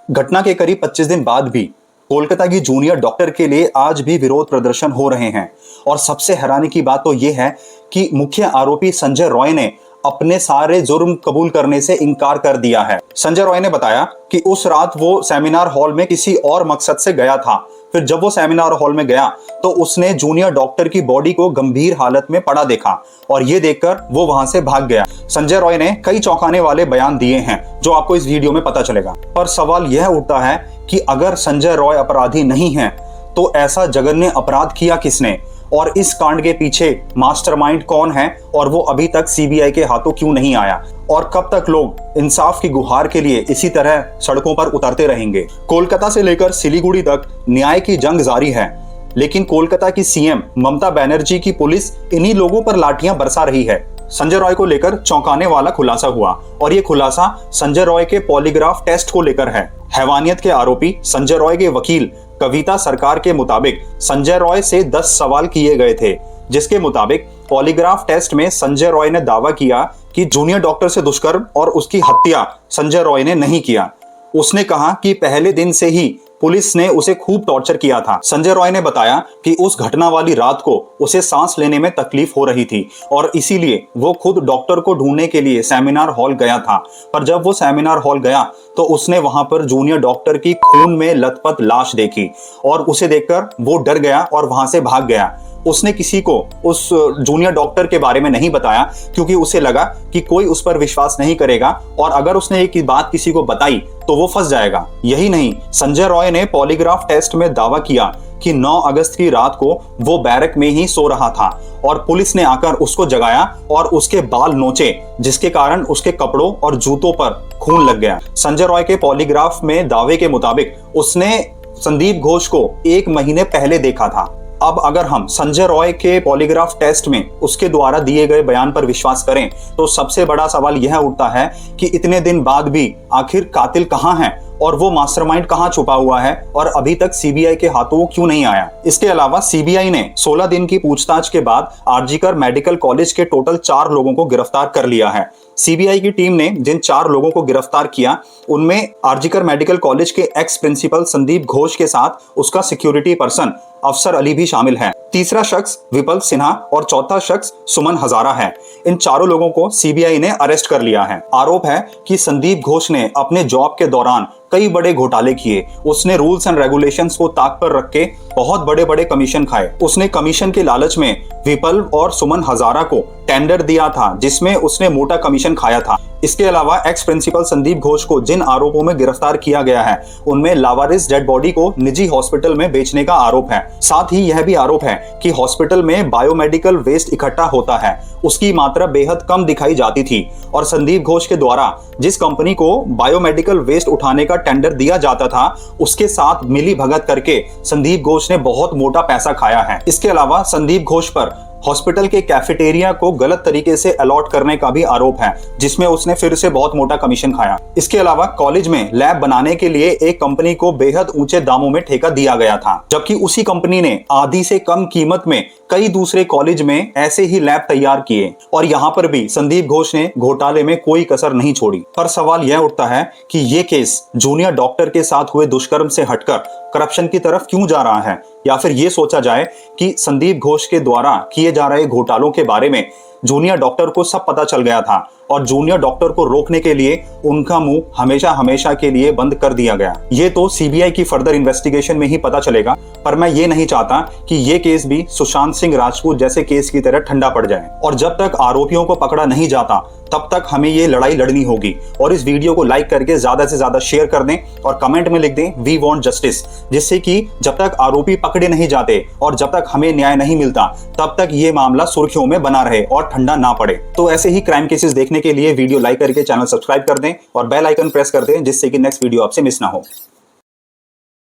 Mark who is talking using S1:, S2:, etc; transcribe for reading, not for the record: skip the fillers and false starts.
S1: घटना के करीब 25 दिन बाद भी कोलकाता की जूनियर डॉक्टर के लिए आज भी विरोध प्रदर्शन हो रहे हैं। और सबसे हैरानी की बात तो यह है कि मुख्य आरोपी संजय रॉय ने अपने सारे जुर्म कबूल करने से इनकार कर दिया है। संजय रॉय ने बताया कि उस रात वो सेमिनार हॉल में किसी और मकसद से गया था। फिर जब वो सेमिनार हॉल में गया तो उसने जूनियर डॉक्टर की बॉडी को गंभीर हालत में पड़ा देखा और ये देखकर वो वहां से भाग गया। संजय रॉय ने कई चौंकाने वाले बयान दिए हैं जो आपको इस वीडियो में पता चलेगा। पर सवाल यह उठता है कि अगर संजय रॉय अपराधी नहीं है तो ऐसा जघन्य अपराध किया किसने और इस कांड के पीछे मास्टरमाइंड कौन है और वो अभी तक सीबीआई के हाथों क्यों नहीं आया और कब तक लोग इंसाफ की गुहार के लिए इसी तरह सड़कों पर उतरते रहेंगे। कोलकाता से लेकर सिलीगुड़ी तक न्याय की जंग जारी है, लेकिन कोलकाता की सीएम ममता बनर्जी की पुलिस इन्हीं लोगों पर लाठियां बरसा रही है। संजय रॉय को लेकर चौंकाने वाला खुलासा हुआ और ये खुलासा संजय रॉय के पॉलीग्राफ टेस्ट को लेकर है। हैवानियत के आरोपी संजय रॉय के वकील कविता सरकार के मुताबिक संजय रॉय से 10 सवाल किए गए थे, जिसके मुताबिक पॉलीग्राफ टेस्ट में संजय रॉय ने दावा किया कि जूनियर डॉक्टर से दुष्कर्म और उसकी हत्या संजय रॉय ने नहीं किया। उसने कहा कि पहले दिन से ही पुलिस ने उसे खूब टॉर्चर किया था। संजय रॉय ने बताया कि उस घटना वाली रात को उसे सांस लेने में तकलीफ हो रही थी और इसीलिए वो खुद डॉक्टर को ढूंढने के लिए सेमिनार हॉल गया था। पर जब वो सेमिनार हॉल गया तो उसने वहां पर जूनियर डॉक्टर की खून में लथपथ लाश देखी और उसे देखकर वो डर गया और वहां से भाग गया। उसने किसी को उस जूनियर डॉक्टर के बारे में नहीं बताया क्योंकि उसे लगा कि कोई उस पर विश्वास नहीं करेगा और अगर उसने एक बात किसी को बताई तो वो फंस जाएगा। यही नहीं, संजय रॉय ने पॉलीग्राफ टेस्ट में दावा किया कि 9 अगस्त की रात को वो बैरक में ही सो रहा था और पुलिस ने आकर उसको जगाया और उसके बाल नोचे, जिसके कारण उसके कपड़ों और जूतों पर खून लग गया। संजय रॉय के पॉलीग्राफ में दावे के मुताबिक उसने संदीप घोष को 1 महीने पहले देखा था। अब अगर हम संजय रॉय के पॉलीग्राफ टेस्ट में उसके द्वारा दिए गए बयान पर विश्वास करें तो सबसे बड़ा सवाल यह उठता है कि इतने दिन बाद भी आखिर कातिल कहां है और वो मास्टरमाइंड कहां छुपा हुआ है और अभी तक सीबीआई के हाथों वो क्यों नहीं आया। इसके अलावा सीबीआई ने 16 दिन की पूछताछ के बाद आरजीकर मेडिकल कॉलेज के टोटल 4 लोगों को गिरफ्तार कर लिया है। सीबीआई की टीम ने जिन 4 लोगों को गिरफ्तार किया उनमें आरजीकर मेडिकल कॉलेज के एक्स प्रिंसिपल संदीप घोष के साथ उसका सिक्योरिटी पर्सन अफसर अली भी शामिल है। तीसरा शख्स विपल सिन्हा और चौथा शख्स सुमन हजारा है। इन चारों लोगों को सीबीआई ने अरेस्ट कर लिया है। आरोप है कि संदीप घोष ने अपने जॉब के दौरान कई बड़े घोटाले किए। उसने रूल्स एंड रेगुलेशंस को ताक पर रख के बहुत बड़े बड़े कमीशन खाए। उसने कमीशन के लालच में विपल और सुमन हजारा को टेंडर दिया था जिसमें उसने मोटा कमीशन खाया था। इसके अलावा एक्स प्रिंसिपल संदीप घोष को जिन आरोपों में गिरफ्तार किया गया है उनमें लावारिस डेड बॉडी को निजी हॉस्पिटल में बेचने का आरोप है। साथ ही यह भी आरोप है कि हॉस्पिटल में बायोमेडिकल वेस्ट इकट्ठा होता है, उसकी मात्रा बेहद कम दिखाई जाती थी और संदीप घोष के द्वारा जिस कंपनी को बायोमेडिकल वेस्ट उठाने का टेंडर दिया जाता था उसके साथ मिली भगत करके संदीप घोष ने बहुत मोटा पैसा खाया है। इसके अलावा संदीप घोष पर हॉस्पिटल के कैफेटेरिया को गलत तरीके से अलॉट करने का भी आरोप है जिसमें उसने फिर से बहुत मोटा कमीशन खाया। इसके अलावा कॉलेज में लैब बनाने के लिए एक कंपनी को बेहद ऊंचे दामों में ठेका दिया गया था, जबकि उसी कंपनी ने आधी से कम कीमत में कई दूसरे कॉलेज में ऐसे ही लैब तैयार किए और यहाँ पर भी संदीप घोष ने घोटाले में कोई कसर नहीं छोड़ी। पर सवाल यह उठता है कि ये केस जूनियर डॉक्टर के साथ हुए दुष्कर्म से हटकर करप्शन की तरफ क्यों जा रहा है, या फिर ये सोचा जाए कि संदीप घोष के द्वारा किए जा रहे घोटालों के बारे में जूनियर डॉक्टर को सब पता चल गया था और जूनियर डॉक्टर को रोकने के लिए उनका मुंह हमेशा हमेशा के लिए बंद कर दिया गया। ये तो सीबीआई की फर्दर इन्वेस्टिगेशन में ही पता चलेगा, पर मैं ये नहीं चाहता कि ये केस भी सुशांत सिंह राजपूत जैसे केस की तरह ठंडा पड़ जाए और जब तक आरोपियों को पकड़ा नहीं जाता तब तक हमें ये लड़ाई लड़नी होगी। और इस वीडियो को लाइक करके ज्यादा से ज्यादा शेयर कर दें और कमेंट में लिख दें वी वांट जस्टिस, जिससे कि जब तक आरोपी पकड़े नहीं जाते और जब तक हमें न्याय नहीं मिलता तब तक ये मामला सुर्खियों में बना रहे और ठंडा ना पड़े। तो ऐसे ही क्राइम केसेस देखने के लिए वीडियो लाइक करके चैनल सब्सक्राइब कर दें और बेल आइकन प्रेस कर दें जिससे कि नेक्स्ट वीडियो आपसे मिस ना हो।